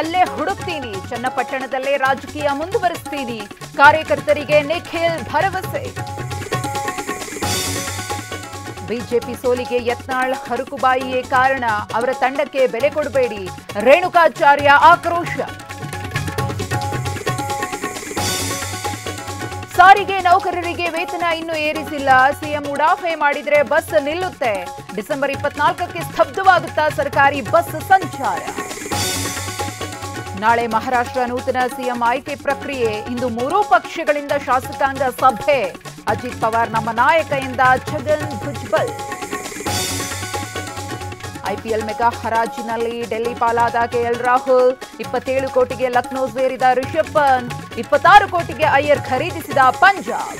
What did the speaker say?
ಅಲ್ಲೇ ಹುಡುಕ್ತೀನಿ, ಚನ್ನಪಟ್ಟಣದಲ್ಲೇ ರಾಜಕೀಯ ಮುಂದುವರಿಸ್ತೀನಿ, ಕಾರ್ಯಕರ್ತರಿಗೆ ನಿಖಿಲ್ ಭರವಸೆ. ಬಿಜೆಪಿ ಸೋಲಿಗೆ ಯತ್ನಾಳ್ ಹರಕುಬಾಯಿಯೇ ಕಾರಣ, ಅವರ ತಂಡಕ್ಕೆ ಬೆಲೆ ಕೊಡಬೇಡಿ, ರೇಣುಕಾಚಾರ್ಯ ಆಕ್ರೋಶ. ಸಾರಿಗೆ ನೌಕರರಿಗೆ ವೇತನ ಇನ್ನೂ ಏರಿಸಿಲ್ಲ, ಸಿಎಂ ಉಡಾಫೆ ಮಾಡಿದ್ರೆ ಬಸ್ ನಿಲ್ಲುತ್ತೆ, ಡಿಸೆಂಬರ್ 24ಕ್ಕೆ ಸ್ತಬ್ಧವಾಗುತ್ತಾ ಸರ್ಕಾರಿ ಬಸ್ ಸಂಚಾರ. ನಾಳೆ ಮಹಾರಾಷ್ಟ್ರ ನೂತನ ಸಿಎಂ ಆಯ್ಕೆ ಪ್ರಕ್ರಿಯೆ, ಇಂದು ಮೂರೂ ಪಕ್ಷಗಳಿಂದ ಶಾಸಕಾಂಗ ಸಭೆ, ಅಜಿತ್ ಪವಾರ್ ನಮ್ಮ ನಾಯಕ ಎಂದ ಛಗನ್ ಭುಜ್ಬಲ್. ಐಪಿಎಲ್ ಮೆಗಾ ಹರಾಜಿನಲ್ಲಿ ಡೆಲ್ಲಿ ಪಾಲಾದ ಕೆಎಲ್ ರಾಹುಲ್, 27 ಕೋಟಿಗೆ ಲಕ್ನೋ ಸೇರಿದ ರಿಷಬ್ ಪಂತ್, 26 ಕೋಟಿಗೆ ಅಯ್ಯರ್ ಖರೀದಿಸಿದ ಪಂಜಾಬ್.